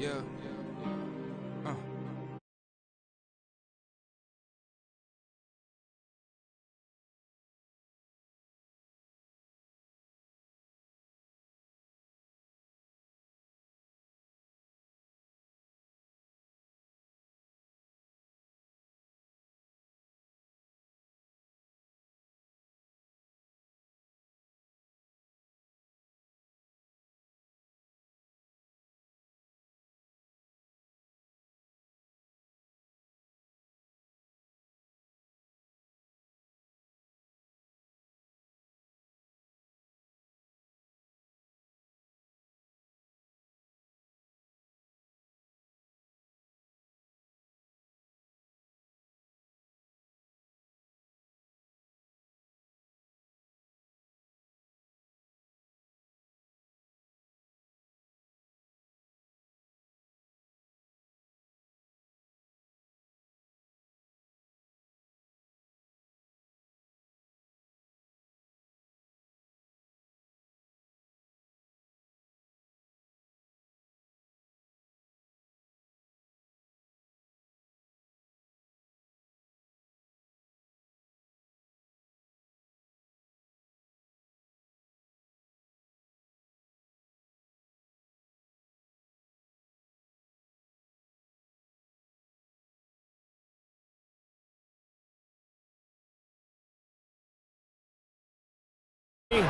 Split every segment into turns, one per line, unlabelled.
Yeah. Uh.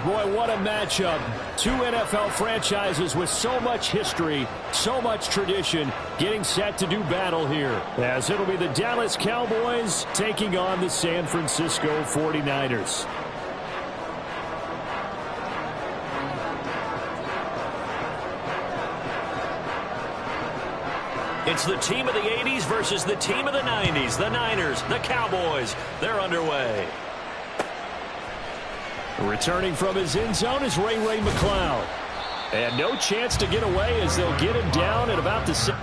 Boy, what a matchup. Two NFL franchises with so much history, so much tradition, getting set to do battle here. As it'll be the Dallas Cowboys taking on the San Francisco 49ers. It's the team of the 80s versus the team of the 90s. The Niners, the Cowboys, they're underway. Returning from his end zone is Ray McCloud. And no chance to get away as they'll get him down at about the 6.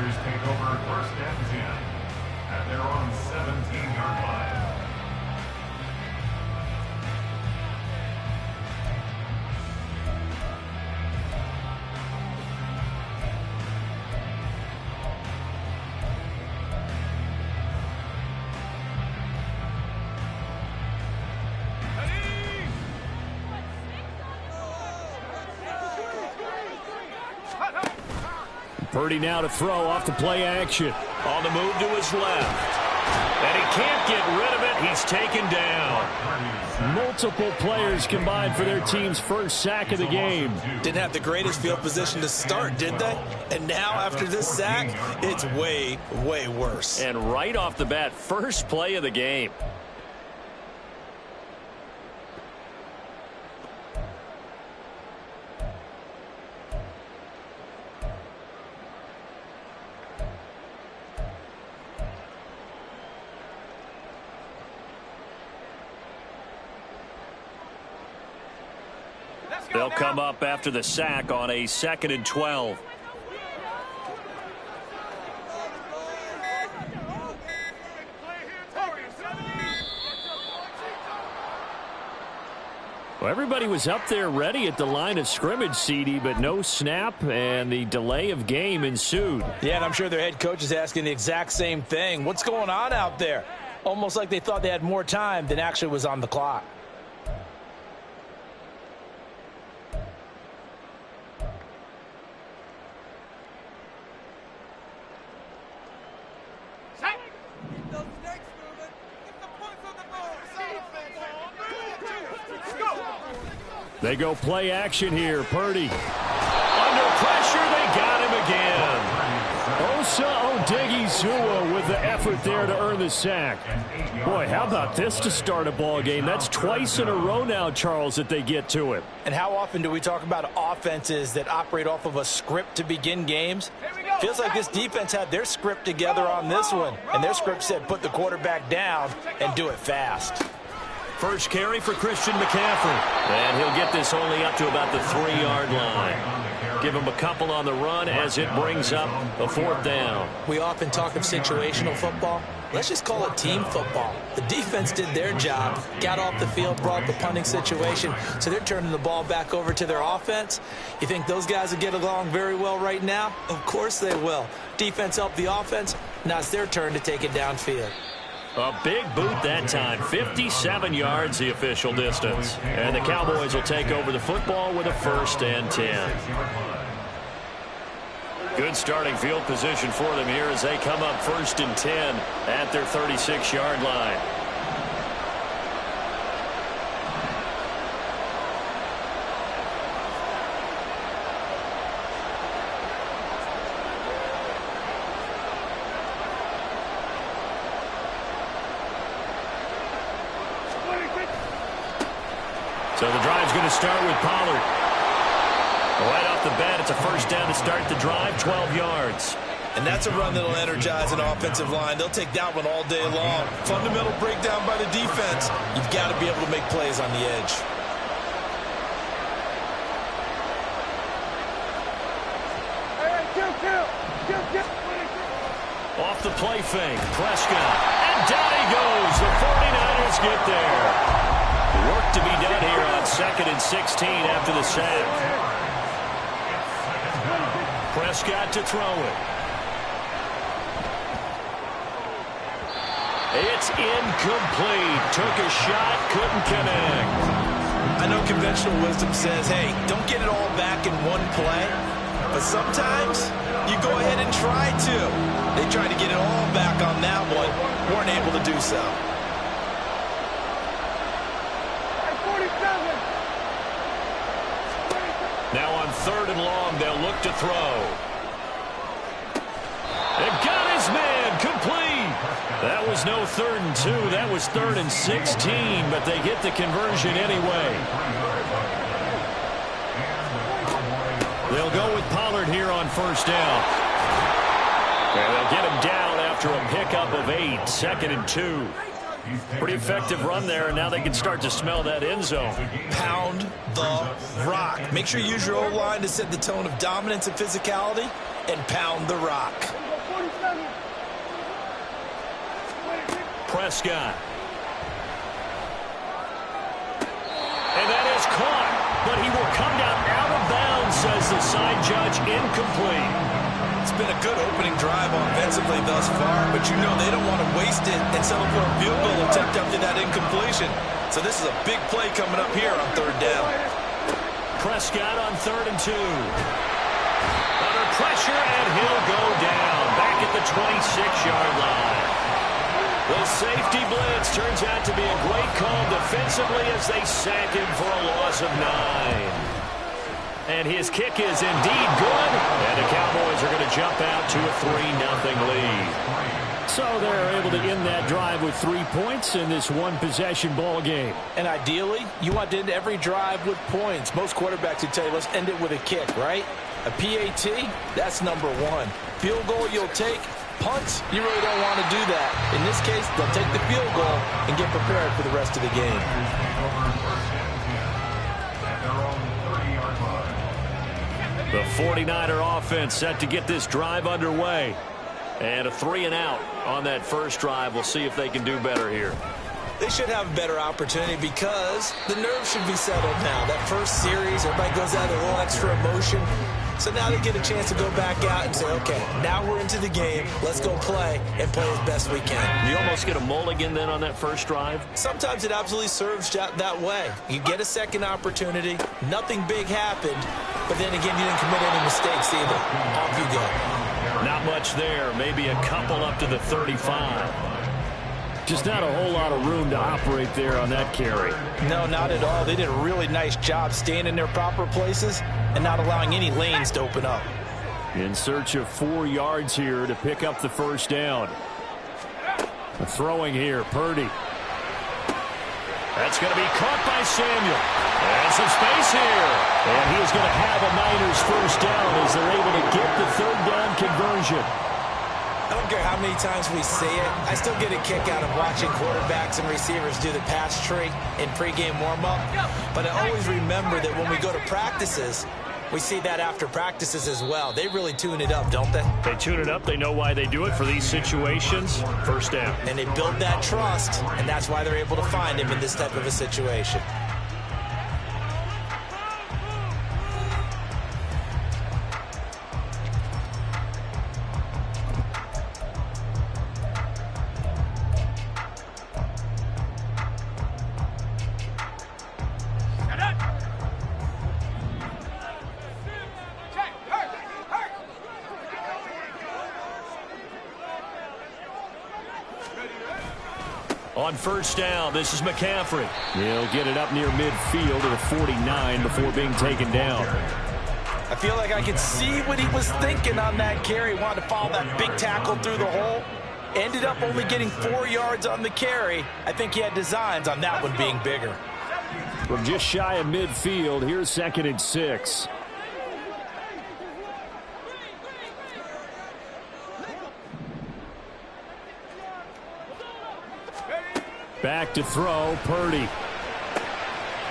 Niners take over first and 10 at their own 17-yard line.
Purdy now to throw off the play action. On the move to his left. And he can't get rid of it. He's taken down. Multiple players combined for their team's first sack of the game.
Didn't have the greatest field position to start, did they? And now after this sack, it's way, way worse.
And right off the bat, first play of the game. They'll come up after the sack on a 2nd and 12. Well, everybody was up there ready at the line of scrimmage, CD, but no snap, and the delay of game ensued.
Yeah, and I'm sure their head coach is asking the exact same thing. What's going on out there? Almost like they thought they had more time than actually was on the clock.
They go play action here. Purdy. Under pressure, they got him again. Osa Odighizuwa with the effort there to earn the sack. Boy, how about this to start a ball game? That's twice in a row now, Charles, that they get to it.
And how often do we talk about offenses that operate off of a script to begin games? Feels like this defense had their script together on this one. And their script said put the quarterback down and do it fast.
First carry for Christian McCaffrey. And he'll get this only up to about the 3-yard line. Give him a couple on the run as it brings up a 4th down.
We often talk of situational football. Let's just call it team football. The defense did their job, got off the field, brought the punting situation, so they're turning the ball back over to their offense. You think those guys will get along very well right now? Of course they will. Defense helped the offense. Now it's their turn to take it downfield.
A big boot that time. 57 yards the official distance. And the Cowboys will take over the football with a 1st and 10. Good starting field position for them here as they come up 1st and 10 at their 36-yard line. So the drive's going to start with Pollard. Right off the bat, it's a 1st down to start the drive, 12 yards.
And that's a run that'll energize an offensive line. They'll take that one all day long. Fundamental breakdown by the defense. You've got to be able to make plays on the edge.
Off the play fake, Prescott. And down he goes. The 49ers get there. Work to be done here on 2nd and 16 after the sack. Prescott to throw it. It's incomplete. Took a shot, couldn't connect.
I know conventional wisdom says, hey, don't get it all back in one play. But sometimes you go ahead and try to. They tried to get it all back on that one. Weren't able to do so.
Now on 3rd and long, they'll look to throw. They've got his man complete. That was no 3rd and 2. That was 3rd and 16, but they get the conversion anyway. They'll go with Pollard here on 1st down. And they'll get him down after a pickup of 8, 2nd and 2. Pretty effective run there, and now they can start to smell that end zone.
Pound the rock. Make sure you use your O-line to set the tone of dominance and physicality, and pound the rock.
Prescott. And that is caught, but he will come down out of bounds, says the side judge, incomplete.
It's been a good opening drive offensively thus far, but you know they don't want to waste it and settle for a field goal attempt after that incompletion. So this is a big play coming up here on 3rd down.
Prescott on 3rd and 2. Under pressure, and he'll go down back at the 26-yard line. The safety blitz turns out to be a great call defensively as they sack him for a loss of 9. And his kick is indeed good. And the Cowboys are going to jump out to a 3-0 lead. So they're able to end that drive with 3 points in this one-possession ball game.
And ideally, you want to end every drive with points. Most quarterbacks would tell you, let's end it with a kick, right? A PAT, that's number 1. Field goal you'll take. Punts, you really don't want to do that. In this case, they'll take the field goal and get prepared for the rest of the game.
The 49er offense set to get this drive underway. And a 3-and-out on that 1st drive. We'll see if they can do better here.
They should have a better opportunity because the nerves should be settled now. That first series, everybody goes out with a little extra emotion. So now they get a chance to go back out and say, okay, now we're into the game. Let's go play and play as best we can.
You almost get a mulligan then on that 1st drive?
Sometimes it absolutely serves that way. You get a second opportunity. Nothing big happened. But then again, you didn't commit any mistakes either. Off you go.
Not much there. Maybe a couple up to the 35. Just not a whole lot of room to operate there on that carry.
No, not at all. They did a really nice job staying in their proper places and not allowing any lanes to open up.
In search of 4 yards here to pick up the first down. Throwing here, Purdy. That's going to be caught by Samuel. There's some space here. And he is going to have a Niners first down as they're able to get the third down conversion.
I don't care how many times we say it, I still get a kick out of watching quarterbacks and receivers do the pass tree in pregame warm-up. But I always remember that when we go to practices, we see that after practices as well. They really tune it up, don't they?
They tune it up. They know why they do it for these situations. First down.
And they build that trust, and that's why they're able to find him in this type of a situation.
On first down, this is McCaffrey. He'll get it up near midfield to the 49 before being taken down.
I feel like I could see what he was thinking on that carry. Wanted to follow that big tackle through the hole. Ended up only getting 4 yards on the carry. I think he had designs on that one being bigger.
From just shy of midfield, here's 2nd and 6. Back to throw, Purdy.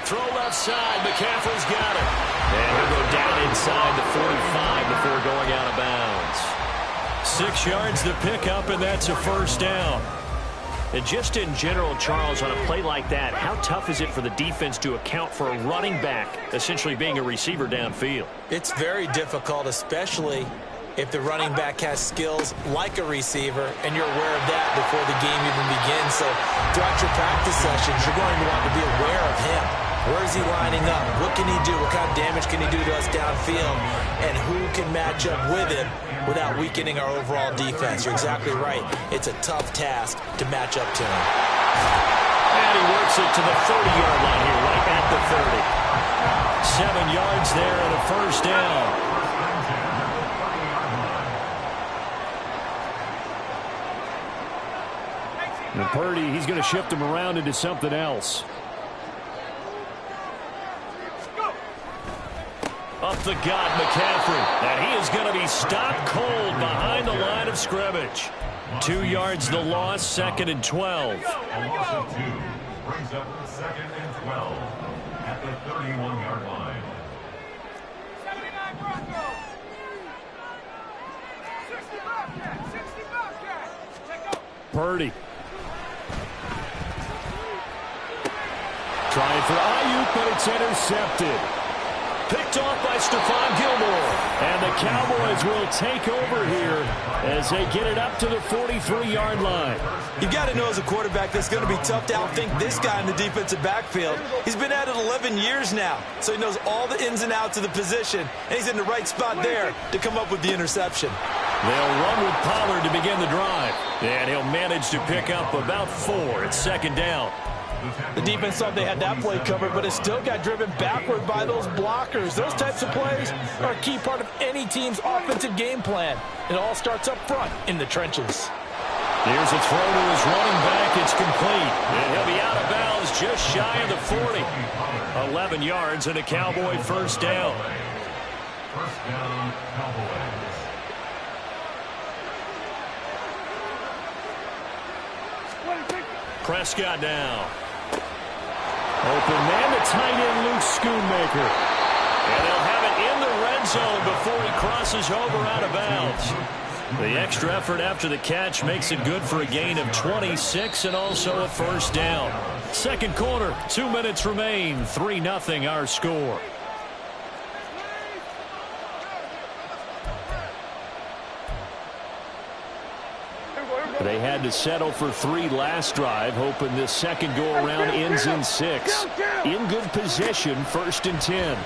Throw left side, McCaffrey's got it. And he'll go down inside the 45 before going out of bounds. 6 yards to pick up, and that's a first down. And just in general, Charles, on a play like that, how tough is it for the defense to account for a running back essentially being a receiver downfield?
It's very difficult, especially if the running back has skills like a receiver, and you're aware of that before the game even begins. So throughout your practice sessions, you're going to want to be aware of him. Where is he lining up? What can he do? What kind of damage can he do to us downfield? And who can match up with him without weakening our overall defense? You're exactly right. It's a tough task to match up to him.
And he works it to the 30-yard line here, right at the 30. 7 yards there and a first down. And Purdy, he's going to shift him around into something else. Up the gut, McCaffrey. And he is going to be stopped cold behind the line of scrimmage. 2 yards the loss, 2nd and 12.
A loss of 2 brings up 2nd and 12 at the 31-yard line.
79 Broncos. 60 Bobcats. 60 Bobcats. Take over.
Purdy. Trying for Ayuk, but it's intercepted. Picked off by Stephon Gilmore. And the Cowboys will take over here as they get it up to the 43-yard line.
You've got to know as a quarterback that's going to be tough to outthink this guy in the defensive backfield. He's been at it 11 years now, so he knows all the ins and outs of the position, and he's in the right spot there to come up with the interception.
They'll run with Pollard to begin the drive. And he'll manage to pick up about 4. It's 2nd down.
The defense thought they had that play covered, but it still got driven backward by those blockers. Those types of plays are a key part of any team's offensive game plan. It all starts up front in the trenches.
Here's a throw to his running back. It's complete. And he'll be out of bounds just shy of the 40. 11 yards and a Cowboy first down.
First down, Cowboys.
Prescott now. Open man to tight end Luke Schoonmaker. And they'll have it in the red zone before he crosses over out of bounds. The extra effort after the catch makes it good for a gain of 26 and also a first down. Second quarter, 2 minutes remain. 3-0 our score. They had to settle for 3 last drive, hoping this second go-around ends in 6. In good position, 1st and 10.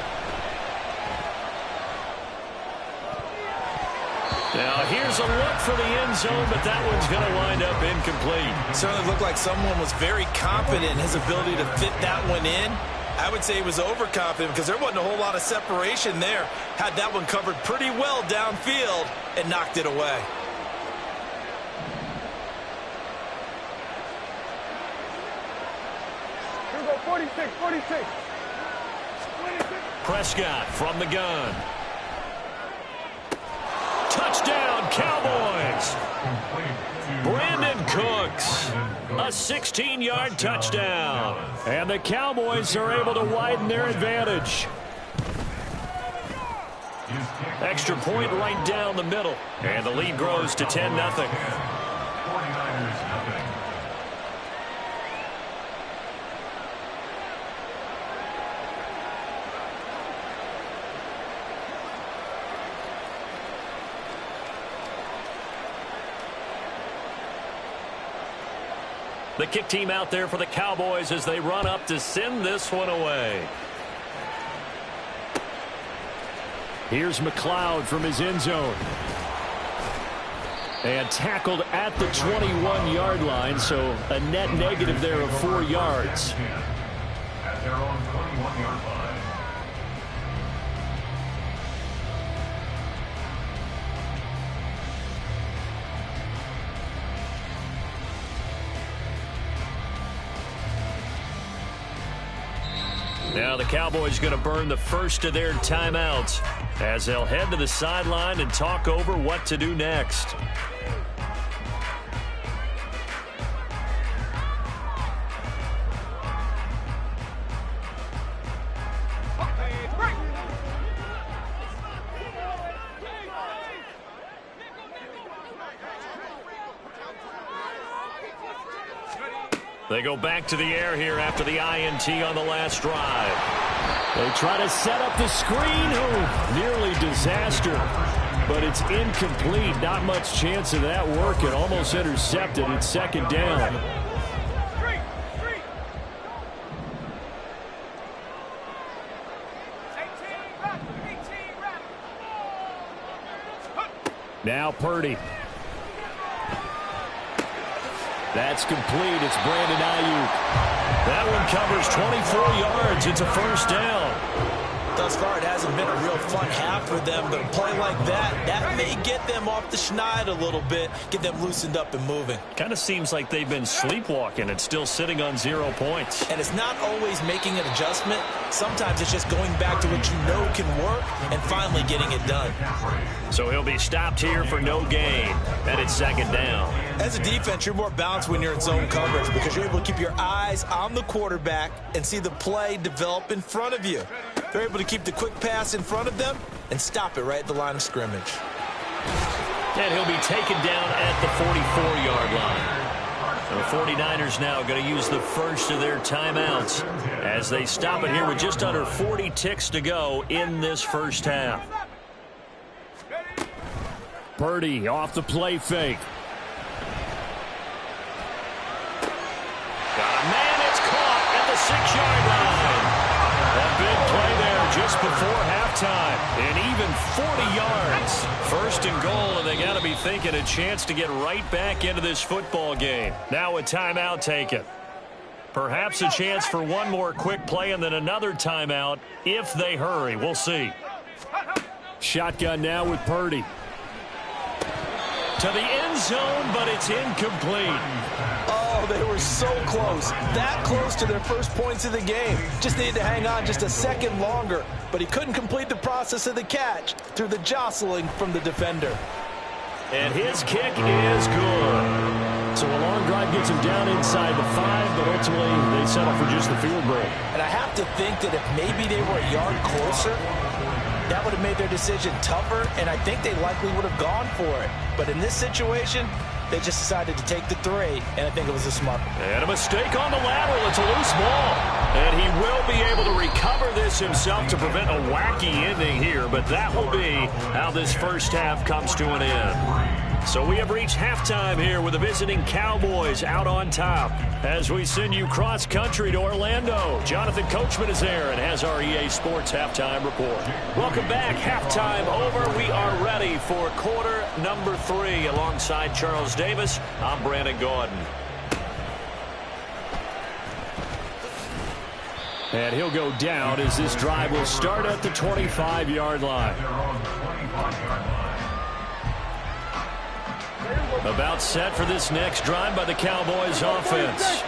Now here's There's a look for the end zone, but that one's going to wind up incomplete.
Certainly looked like someone was very confident in his ability to fit that one in. I would say he was overconfident because there wasn't a whole lot of separation there. Had that one covered pretty well downfield and knocked it away.
Here we go, 46, 46.
Prescott from the gun. Touchdown, Cowboys. Brandon Cooks, a 16-yard touchdown. And the Cowboys are able to widen their advantage. Extra point right down the middle. And the lead grows to 10-0.
49ers, 0.
The kick team out there for the Cowboys as they run up to send this one away. Here's McLeod from his end zone. And tackled at the 21-yard line, so a net negative there of 4 yards.
At their own 21-yard line.
Now the Cowboys going to burn the first of their timeouts as they'll head to the sideline and talk over what to do next. They go back to the air here after the INT on the last drive. They try to set up the screen. Oh, nearly disaster. But it's incomplete. Not much chance of that working. Almost intercepted. It's second down. Now Purdy. That's complete. It's Brandon Ayuk. That one covers 24 yards. It's a first down.
Thus far, it hasn't been a real fun half for them, but a play like that may get them off the schneid a little bit, get them loosened up and moving.
Kind of seems like they've been sleepwalking and still sitting on 0 points.
And it's not always making an adjustment. Sometimes it's just going back to what you know can work and finally getting it done.
So he'll be stopped here for no gain, and it's second down.
As a defense, you're more balanced when you're in zone coverage because you're able to keep your eyes on the quarterback and see the play develop in front of you. They're able to keep the quick pass in front of them and stop it right at the line of scrimmage.
And he'll be taken down at the 44-yard line. The 49ers now going to use the first of their timeouts as they stop it here with just under 40 ticks to go in this first half. Purdy off the play fake. Got a man, it's caught at the 6-yard line. That big play there just before halftime. And even 40 yards. First and goal, and they got to be thinking a chance to get right back into this football game. Now a timeout taken. Perhaps a chance for one more quick play and then another timeout if they hurry. We'll see. Shotgun now with Purdy. To the end zone, but it's incomplete.
Oh, they were so close. That close to their first points of the game. Just needed to hang on just a second longer. But he couldn't complete the process of the catch through the jostling from the defender.
And his kick is good. So a long drive gets him down inside the 5, but ultimately they settle for just the field goal.
And I have to think that if maybe they were a yard closer, that would have made their decision tougher, and I think they likely would have gone for it. But in this situation, they just decided to take the 3, and I think it was a smart one.
And a mistake on the lateral. It's a loose ball. And he will be able to recover this himself to prevent a wacky ending here, but that will be how this first half comes to an end. So we have reached halftime here with the visiting Cowboys out on top. As we send you cross-country to Orlando, Jonathan Coachman is there and has our EA Sports halftime report. Welcome back. Halftime over. We are ready for quarter number 3. Alongside Charles Davis, I'm Brandon Gaudin. And he'll go down as this drive will start at the 25-yard line. About set for this next drive by the Cowboys offense.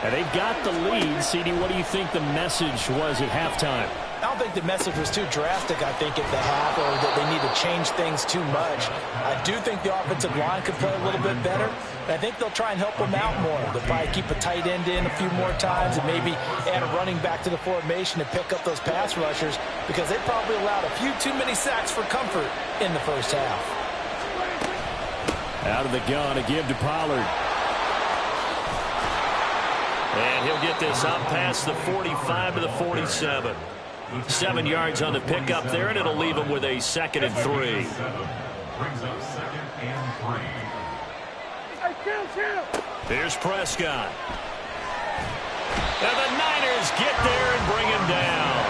And they've got the lead. CD, what do you think the message was at halftime?
I don't think the message was too drastic, I think, at the half, or that they need to change things too much. I do think the offensive line could play a little bit better, and I think they'll try and help them out more. They'll probably keep a tight end in a few more times and maybe add a running back to the formation to pick up those pass rushers, because they probably allowed a few too many sacks for comfort in the first half.
Out of the gun, a give to Pollard. And he'll get this up past the 45 to the 47. 7 yards on the pickup there, and it'll leave him with a 2nd and 3.
Brings up 2nd and 3.
Here's Prescott. And the Niners get there and bring him down.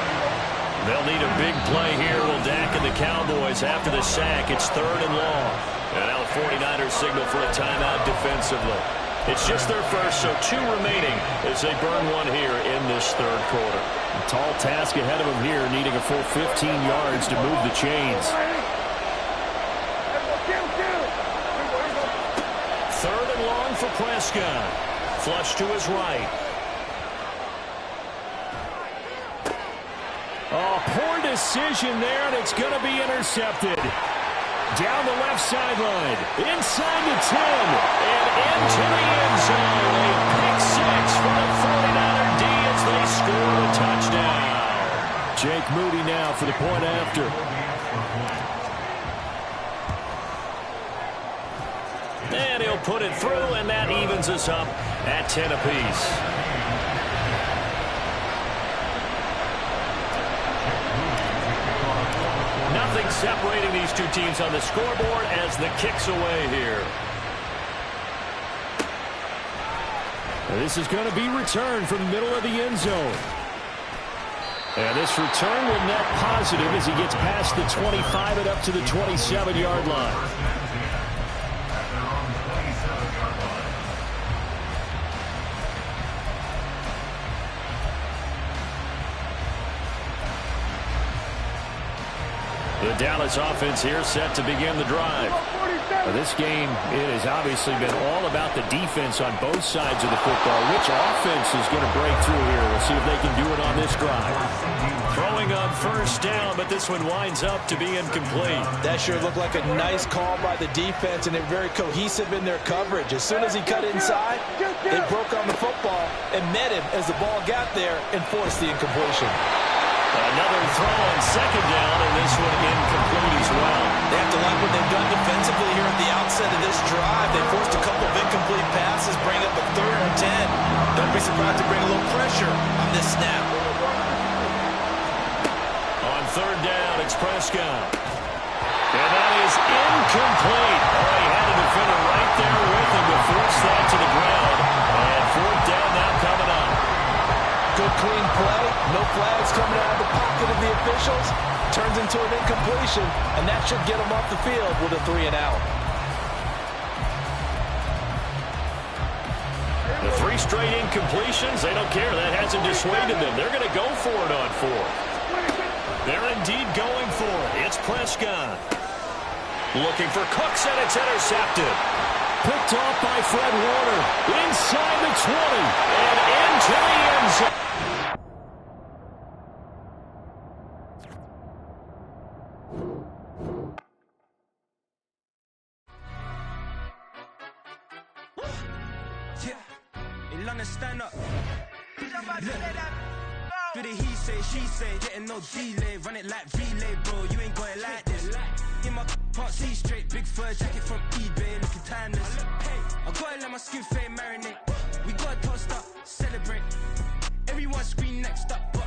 They'll need a big play here. Will Dak and the Cowboys after the sack. It's 3rd and long. And now the 49ers signal for a timeout defensively. It's just their first, so 2 remaining as they burn one here in this 3rd quarter. A tall task ahead of them here, needing a full 15 yards to move the chains. 3rd and long for Prescott. Flush to his right. Oh, poor decision there, and it's going to be intercepted. Down the left sideline, inside the 10, and into the end zone. A pick 6 for the 49er D as they score the touchdown. Jake Moody now for the point after. And he'll put it through, and that evens us up at 10 apiece. Nothing separating these two teams on the scoreboard as the kick's away here. This is going to be returned from the middle of the end zone. And this return will net positive as he gets past the 25 and up to the 27-yard line. The Dallas offense here set to begin the drive. This game, it has obviously been all about the defense on both sides of the football. Which offense is going to break through here? We'll see if they can do it on this drive. Throwing on 1st down, but this one winds up to be incomplete.
That sure looked like a nice call by the defense, and they're very cohesive in their coverage. As soon as he cut inside, they broke on the football and met him as the ball got there and forced the incompletion.
Another throw on 2nd down, and this one incomplete as well.
They have to like what they've done defensively here at the outset of this drive. They forced a couple of incomplete passes, bring up a 3rd and 10. Don't be surprised to bring a little pressure on this snap.
On 3rd down, it's Prescott. And that is incomplete. Oh, he had a defender right there with him to force that to the ground. And 4th down now coming up.
Good clean play. No flags coming out of the pocket of the officials. Turns into an incompletion, and that should get them off the field with a 3 and out.
The 3 straight incompletions, they don't care. That hasn't dissuaded them. They're going to go for it on 4th. They're indeed going for it. It's Prescott. Looking for Cooks, and it's intercepted. Picked off by Fred Warner. Inside the 20 and into the end zone.
Stand up. Do the he say, she say, getting no delay, run it like relay, bro. You ain't got it like this. In my can't see straight, big fur jacket from eBay, looking timeless. I gotta let my skin fade marinate. We gotta toast up, celebrate. Everyone scream next up, but